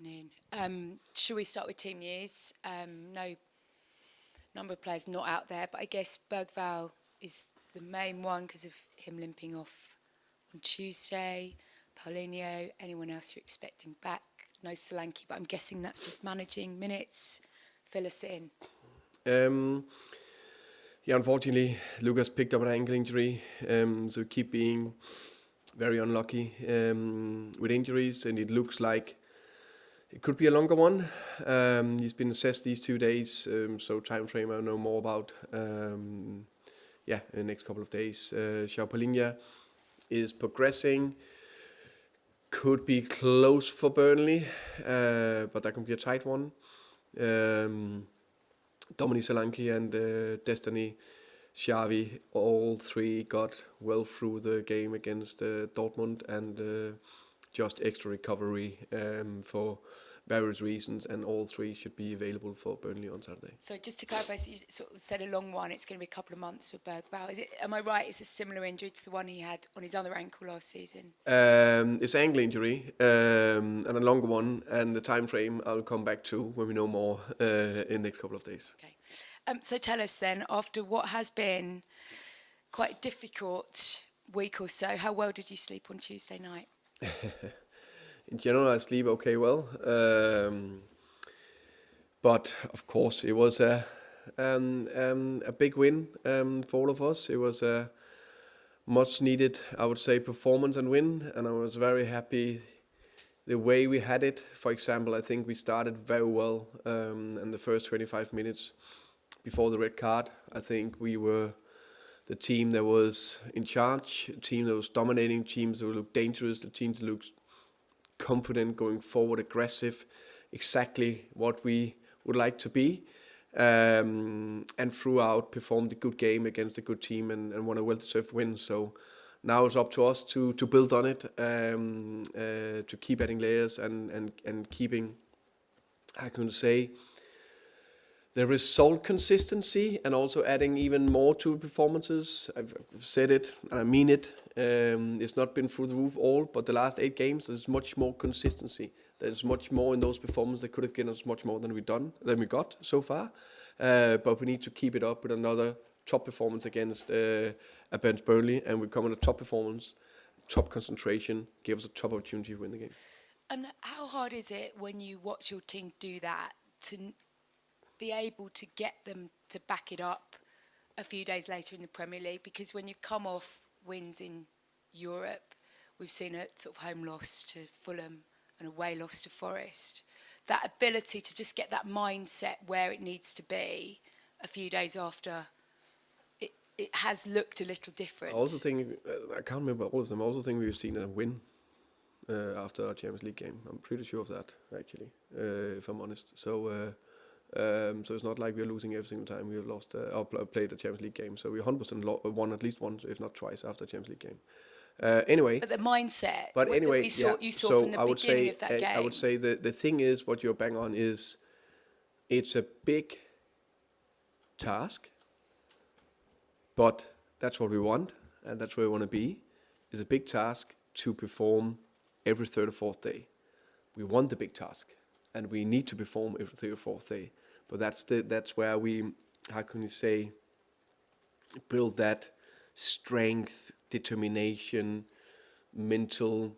afternoon. Shall we start with team news? No number of players not out there, but I guess Bergvall is the main one because of him limping off on Tuesday. Paulinho, anyone else you're expecting back? No Solanke, but I'm guessing that's just managing minutes. Fill us in. Yeah, unfortunately, Lucas picked up an ankle injury, so keep being very unlucky with injuries, and it looks like it could be a longer one. He's been assessed these 2 days, so time frame I'll know more about. In the next couple of days. Paulinho is progressing. Could be close for Burnley, but that can be a tight one. Dominic Solanke and Destiny Xavi, all three got well through the game against Dortmund, and just extra recovery for various reasons, and all three should be available for Burnley on Saturday. So just to clarify, so you sort of said a long one, it's going to be a couple of months for Bergvall. Am I right, it's a similar injury to the one he had on his other ankle last season? It's ankle injury, and a longer one, and the time frame I'll come back to when we know more in the next couple of days. Okay. So tell us then, after what has been quite a difficult week or so, how well did you sleep on Tuesday night? In general, I sleep okay well, but of course it was a big win for all of us. It was a much needed, I would say, performance and win, and I was very happy the way we had it. For example, I think we started very well in the first 25 minutes before the red card. I think we were the team that was in charge, a team that was dominating, teams that looked dangerous, the teams that looked confident, going forward, aggressive, exactly what we would like to be, and throughout performed a good game against a good team and won a well-deserved win. So now it's up to us to build on it, to keep adding layers and keeping, I can say, the result consistency, and also adding even more to performances. I've said it and I mean it. It's not been through the roof all, but the last 8 games there's much more consistency. There's much more in those performances that could have given us much more than we got so far. But we need to keep it up with another top performance against Burnley, and we come on a top performance, top concentration, give us a top opportunity to win the game. And how hard is it when you watch your team do that to be able to get them to back it up a few days later in the Premier League? Because when you come off wins in Europe, we've seen a sort of home loss to Fulham and away loss to Forest. That ability to just get that mindset where it needs to be a few days after, it has looked a little different. I also think, I can't remember all of them, I also think we've seen a win after our Champions League game. I'm pretty sure of that, actually, if I'm honest. So it's not like we're losing every single time we have lost or played a Champions League game. So we 100% won at least once, if not twice, after a Champions League game. Anyway, but the mindset. But anyway, you saw so from the beginning of that game. I would say the thing is, what you're bang on is, it's a big task, but that's what we want, and that's where we want to be. It's a big task to perform every third or fourth day. We want the big task, and we need to perform every third or fourth day. But that's where we, how can you say, build that strength, determination, mental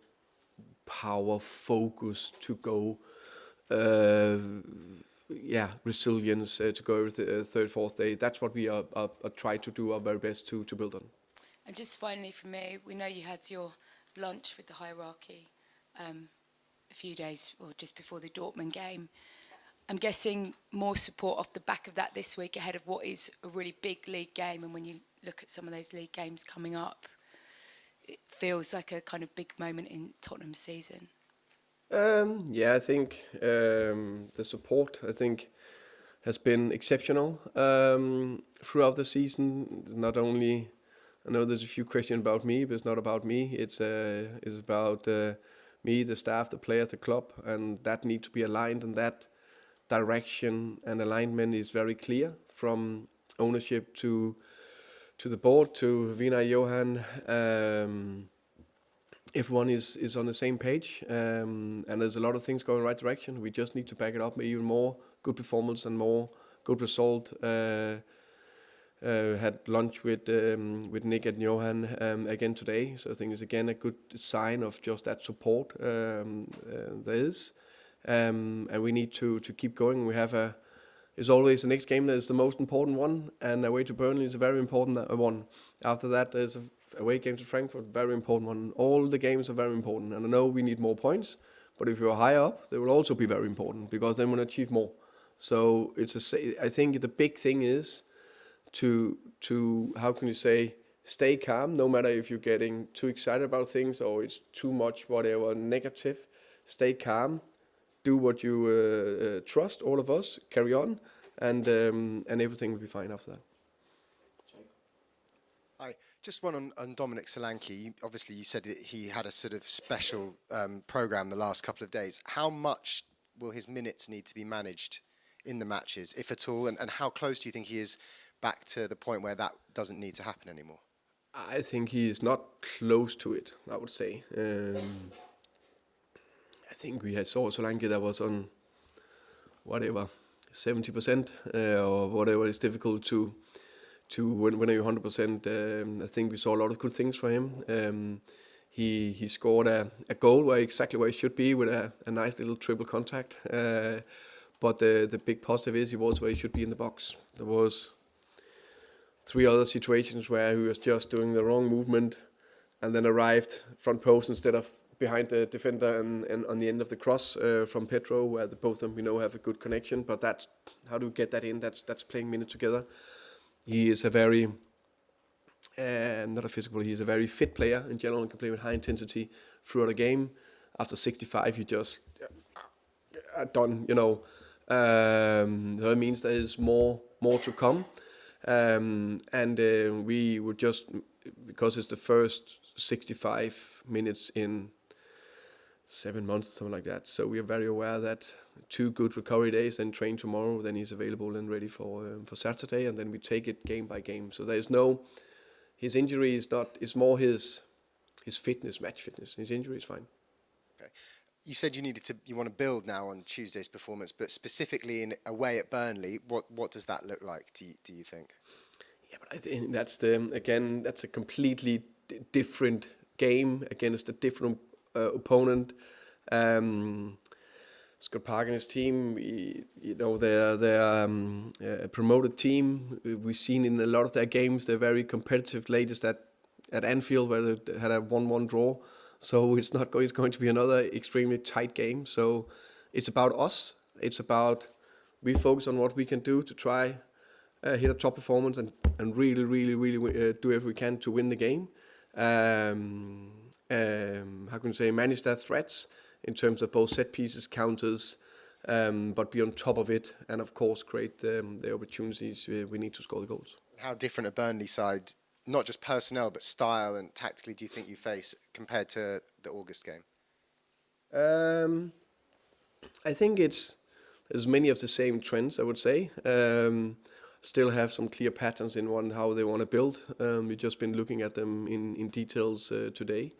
power, focus to go, resilience to go every third, fourth day. That's what we are try to do our very best to build on. And just finally for me, we know you had your lunch with the hierarchy a few days or just before the Dortmund game. I'm guessing more support off the back of that this week ahead of what is a really big league game. And when you look at some of those league games coming up, it feels like a kind of big moment in Tottenham's season. I think the support, I think, has been exceptional throughout the season. Not only, I know there's a few questions about me, but it's not about me. It's about me, the staff, the players, the club, and that need to be aligned, and that direction and alignment is very clear from ownership to the board, to Vina, Johan, everyone is on the same page, and there's a lot of things going in the right direction. We just need to back it up with even more good performance and more good result. Had lunch with Nick and Johan again today, so I think it's again a good sign of just that support there is, and we need to keep going. We have it's always the next game that is the most important one, and away to Burnley is a very important one. After that, there's away game to Frankfurt, very important one. All the games are very important, and I know we need more points, but if you're higher up, they will also be very important because then we'll achieve more. So I think the big thing is to how can you say, stay calm, no matter if you're getting too excited about things or it's too much whatever negative. Stay calm, do what you trust, all of us, carry on, and everything will be fine after that. Hi, just one on Dominic Solanke. Obviously, you said that he had a sort of special programme the last couple of days. How much will his minutes need to be managed in the matches, if at all, and how close do you think he is back to the point where that doesn't need to happen anymore? I think he is not close to it, I would say. I think we saw Solanke that was on whatever 70% or whatever. It's difficult to when you're 100%. I think we saw a lot of good things for him. He scored a goal exactly where he should be with a nice little triple contact. But the big positive is he was where he should be in the box. There was 3 other situations where he was just doing the wrong movement and then arrived front post instead of behind the defender and on the end of the cross from Pedro, where both of them have a good connection. But that's how do we get that in? That's playing minutes together. He is a very not a physical. He's a very fit player in general and can play with high intensity throughout a game. After 65, you just are done. That means there is more to come. We would just, because it's the first 65 minutes in 7 months, something like that. So we are very aware that 2 good recovery days, then train tomorrow, then he's available and ready for Saturday, and then we take it game by game. So there's his injury is not, it's more his fitness, match fitness. His injury is fine. Okay. You said you want to build now on Tuesday's performance, but specifically in away at Burnley, what does that look like? Do you think? Yeah, but I think that's a completely different game against a different opponent. Scott Park and his team, they're a promoted team. We've seen in a lot of their games they're very competitive. Latest at Anfield where they had a 1-1 draw. So it's going to be another extremely tight game. So it's about us. It's about we focus on what we can do to try hit a top performance and really do everything we can to win the game. How can you say, manage their threats in terms of both set pieces, counters, but be on top of it, and of course create the opportunities we need to score the goals. How different a Burnley side, not just personnel but style and tactically, do you think you face compared to the August game? I think there's many of the same trends, I would say. Still have some clear patterns in how they want to build. We've just been looking at them in details today.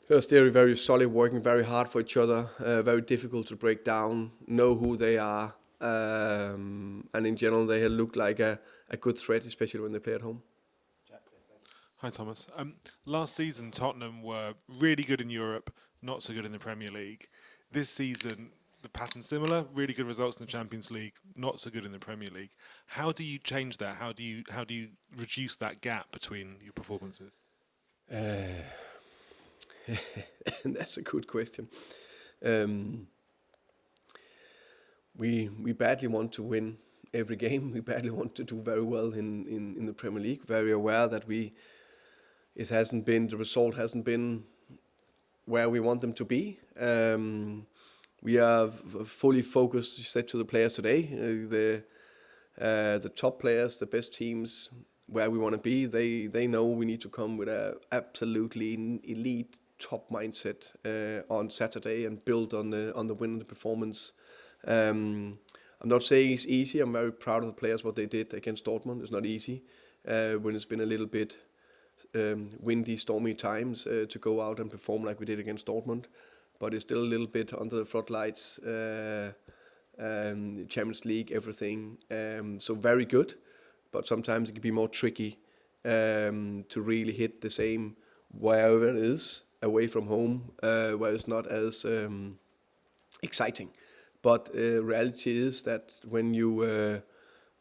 They're still very solid, working very hard for each other, very difficult to break down, know who they are, and in general they look like a good threat, especially when they play at home. Hi Thomas. Last season Tottenham were really good in Europe, not so good in the Premier League. This season the pattern's similar, really good results in the Champions League, not so good in the Premier League. How do you change that? How do you reduce that gap between your performances? That's a good question. We badly want to win every game. We badly want to do very well in the Premier League. Very aware that the result hasn't been where we want them to be. We are fully focused, said to the players today, the top players, the best teams, where we want to be. They know we need to come with a absolutely elite top mindset on Saturday and build on the win and the performance. I'm not saying it's easy. I'm very proud of the players, what they did against Dortmund. It's not easy when it's been a little bit windy, stormy times to go out and perform like we did against Dortmund. But it's still a little bit under the floodlights. Champions League, everything. So very good, but sometimes it can be more tricky to really hit the same wherever it is away from home, where it's not as exciting. But reality is that when you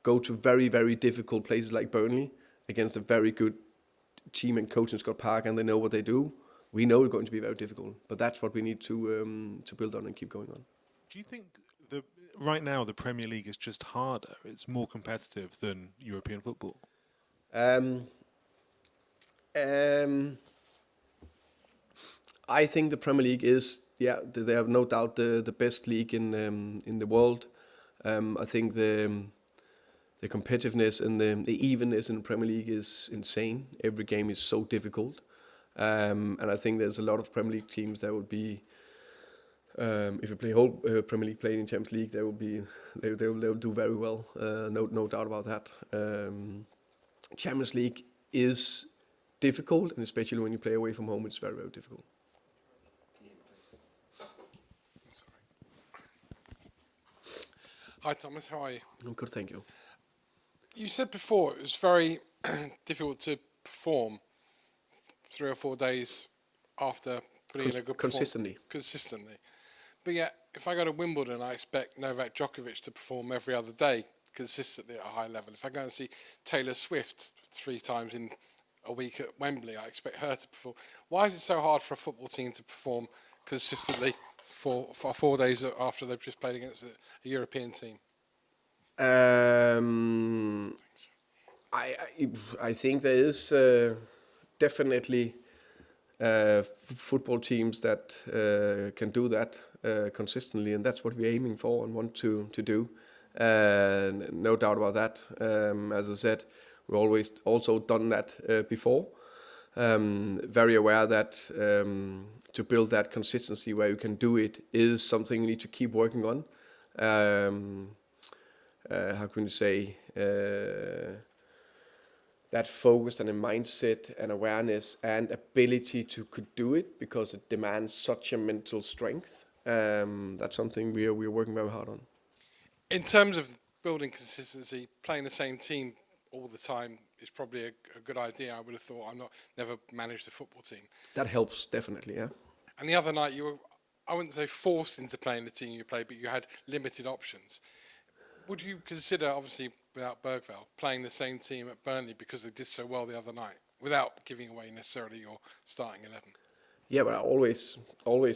go to very, very difficult places like Burnley against a very good team and coach in Scott Park, and they know what they do, we know it's going to be very difficult. But that's what we need to build on and keep going on. Do you think right now the Premier League is just harder? It's more competitive than European football? I think the Premier League is, they have no doubt the best league in the world. I think the competitiveness and the evenness in the Premier League is insane. Every game is so difficult, and I think there's a lot of Premier League teams that would be, if you play whole Premier League playing in Champions League, they'll do very well. No doubt about that. Champions League is difficult, and especially when you play away from home, it's very, very difficult. Hi Thomas, how are you? I'm good, thank you. You said before it was very difficult to perform 3 or 4 days after putting in a good Consistently. Consistently. But yet, if I go to Wimbledon, I expect Novak Djokovic to perform every other day consistently at a high level. If I go and see Taylor Swift 3 times in a week at Wembley, I expect her to perform. Why is it so hard for a football team to perform consistently for 4 days after they've just played against a European team? I think there is definitely football teams that can do that consistently, and that's what we're aiming for and want to do. No doubt about that. As I said, we've always also done that before. Very aware that to build that consistency where you can do it is something you need to keep working on. How can you say, that focus and a mindset and awareness and ability to could do it, because it demands such a mental strength. That's something we're working very hard on. In terms of building consistency, playing the same team all the time is probably a good idea. I would have thought. Never managed a football team. That helps definitely, yeah. And the other night you were, I wouldn't say forced into playing the team you played, but you had limited options. Would you consider, obviously without Bergvall, playing the same team at Burnley because they did so well the other night, without giving away necessarily your starting 11? Yeah, but I always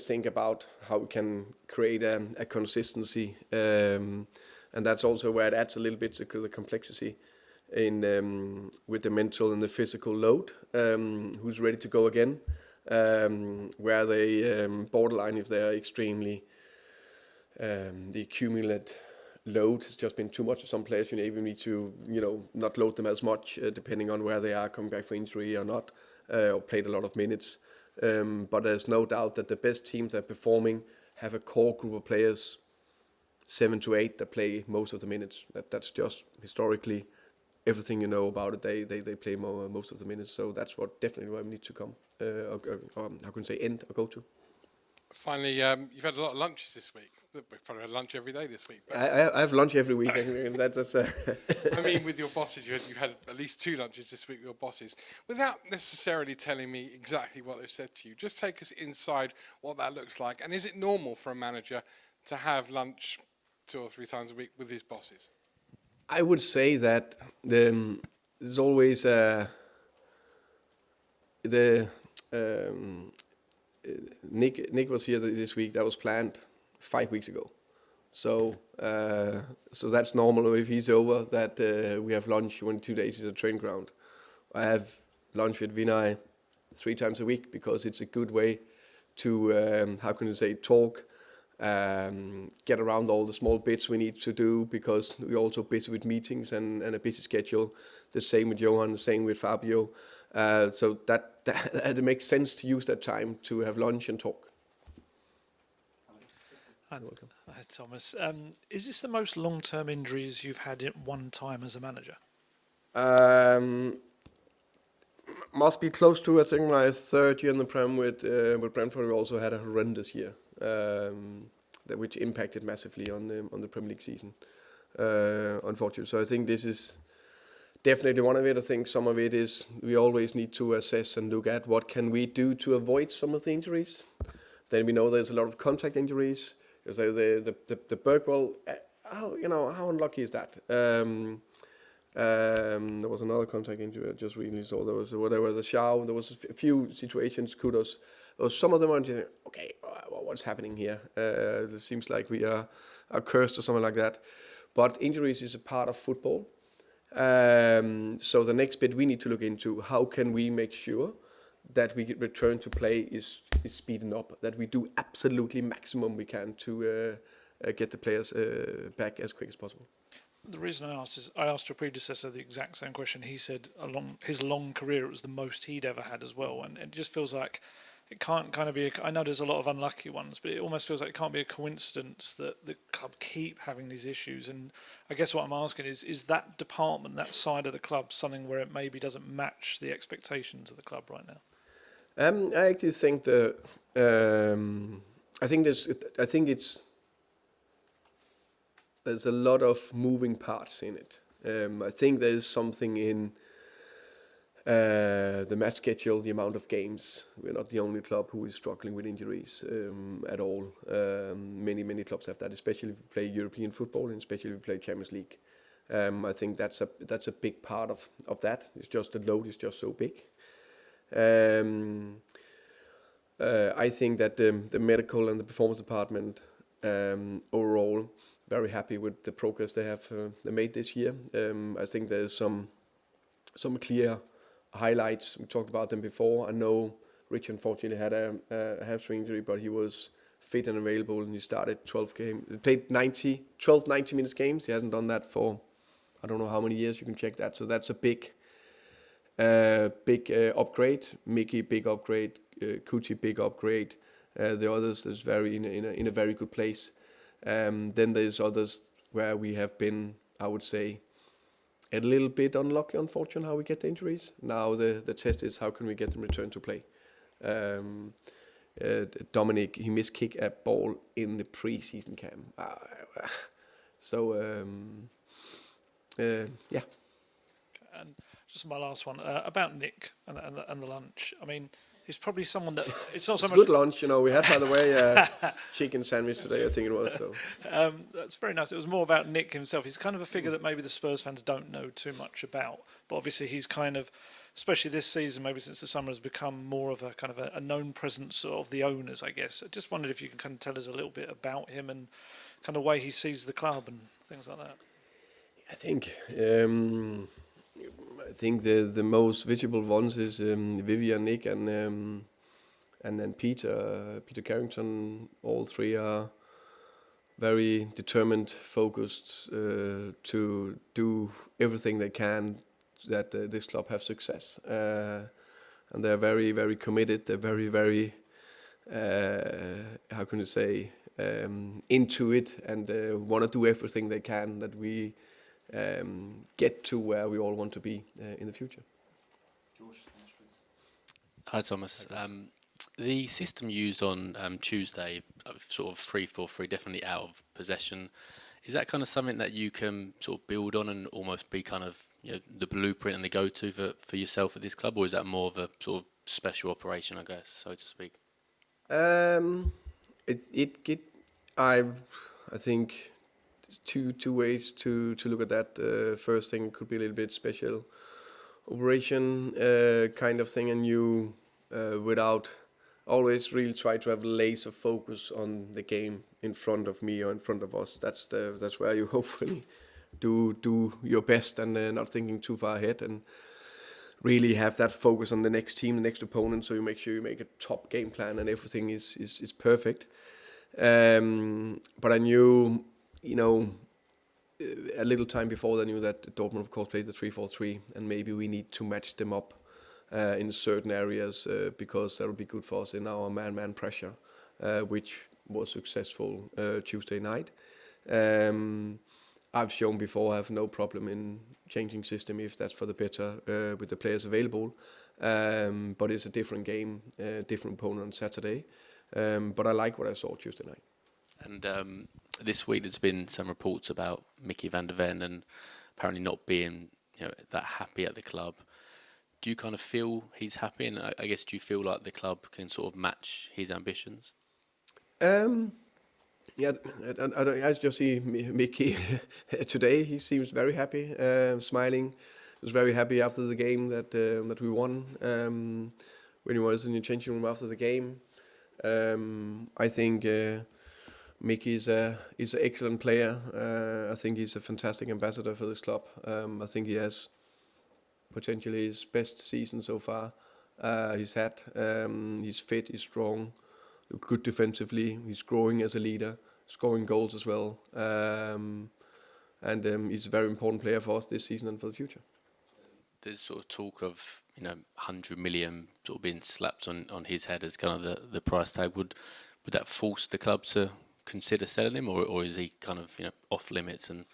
think about how we can create a consistency, and that's also where it adds a little bit to the complexity in with the mental and the physical load. Who's ready to go again? Where they borderline if they are extremely the accumulated load has just been too much for some players. You even need to not load them as much depending on where they are coming back for injury or not, or played a lot of minutes. But there's no doubt that the best teams that are performing have a core group of players, 7 to 8, that play most of the minutes. That's just historically everything you know about it. They play most of the minutes. So that's what definitely where we need to come. Or how can I say end or go to. Finally, you've had a lot of lunches this week. We've probably had lunch every day this week. But I have lunch every week. And that's I mean, with your bosses, you've had at least 2 lunches this week with your bosses. Without necessarily telling me exactly what they've said to you, just take us inside what that looks like. And is it normal for a manager to have lunch 2 or 3 times a week with his bosses? I would say that there's always Nick was here this week. That was planned 5 weeks ago. So that's normal. If he's over, that we have lunch when 2 days is a training ground. I have lunch with Vinay 3 times a week because it's a good way to talk, get around all the small bits we need to do, because we're also busy with meetings and a busy schedule. The same with Johan, the same with Fabio. So that it makes sense to use that time to have lunch and talk. Hi, Thomas. Is this the most long-term injuries you've had at one time as a manager? must be close to, I think, my third year in the Prem with Brentford. We also had a horrendous year, which impacted massively on the Premier League season, unfortunately. So I think this is definitely one of it. I think some of it is we always need to assess and look at what can we do to avoid some of the injuries. Then we know there's a lot of contact injuries. So the Bergwall, how unlucky is that? There was another contact injury I just recently saw. There was a Shaw. There was a few situations. Kudos. Some of them are just okay. What's happening here? It seems like we are cursed or something like that. But injuries is a part of football. So the next bit we need to look into: how can we make sure that we return to play is speeding up? That we do absolutely maximum we can to get the players back as quick as possible. The reason I asked is I asked your predecessor the exact same question. He said along his long career it was the most he'd ever had as well, and it just feels like it can't kind of be. I know there's a lot of unlucky ones, but it almost feels like it can't be a coincidence that the club keep having these issues. And I guess what I'm asking is that department, that side of the club, something where it maybe doesn't match the expectations of the club right now? I actually think there's a lot of moving parts in it. I think there's something in the match schedule, the amount of games. We're not the only club who is struggling with injuries at all. Many clubs have that, especially if you play European football and especially if you play Champions League. I think that's a big part of that. It's just the load is just so big. I think that the medical and the performance department overall very happy with the progress they have made this year. I think there's some clear highlights. We talked about them before. I know Rich unfortunately had a hamstring injury, but he was fit and available, and he started 12 games. He played 90 minutes games. He hasn't done that for I don't know how many years. You can check that. So that's a big upgrade. Mickey, big upgrade. Kuchi, big upgrade. The others is in a very good place. Then there's others where we have been, I would say, a little bit unlucky, unfortunately, how we get the injuries. Now the test is how can we get them returned to play. Dominic, he missed kick a ball in the pre-season camp. Yeah. And just my last one about Nick and the lunch. I mean, he's probably someone that it's not so much good lunch, We had, by the way, chicken sandwich today, I think it was. So that's very nice. It was more about Nick himself. He's kind of a figure that maybe the Spurs fans don't know too much about, but obviously he's kind of, especially this season, maybe since the summer, has become more of a kind of a known presence of the owners, I guess. I just wondered if you can kind of tell us a little bit about him and kind of way he sees the club and things like that. I think the most visible ones is Vivian, Nick, and then Peter Carrington. All three are very determined, focused to do everything they can that this club have success. And they're very, very committed. They're very, very, how can you say, into it, and want to do everything they can that we get to where we all want to be in the future. Hi Thomas. The system used on Tuesday, sort of 3-4-3, definitely out of possession. Is that kind of something that you can sort of build on and almost be kind of the blueprint and the go-to for yourself at this club, or is that more of a sort of special operation, I guess, so to speak? I think two ways to look at that. First thing could be a little bit special operation kind of thing, and you without always really try to have laser focus on the game in front of me or in front of us. That's where you hopefully do your best and not thinking too far ahead, and really have that focus on the next team, the next opponent, so you make sure you make a top game plan and everything is perfect. But I knew, a little time before I knew that Dortmund, of course, played the 3-4-3, and maybe we need to match them up in certain areas because that would be good for us in our man-man pressure, which was successful Tuesday night. I've shown before I have no problem in changing system if that's for the better with the players available. but it's a different game, different opponent on Saturday. But I like what I saw Tuesday night. And this week there's been some reports about Mickey van der Ven and apparently not being that happy at the club. Do you kind of feel he's happy, and I guess do you feel like the club can sort of match his ambitions? Yeah, I just see Mickey today. He seems very happy, smiling. He was very happy after the game that we won. When he was in the changing room after the game, I think Mickey is an excellent player. I think he's a fantastic ambassador for this club. I think he has potentially his best season so far he's had. He's fit, he's strong, good defensively. He's growing as a leader, scoring goals as well. And he's a very important player for us this season and for the future. There's sort of talk of 100 million sort of being slapped on his head as kind of the price tag. Would that force the club to consider selling him, or is he kind of off limits and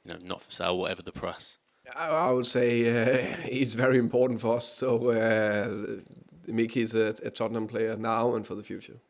not for sale, whatever the price? I would say he's very important for us. So Mickey is a Tottenham player now and for the future.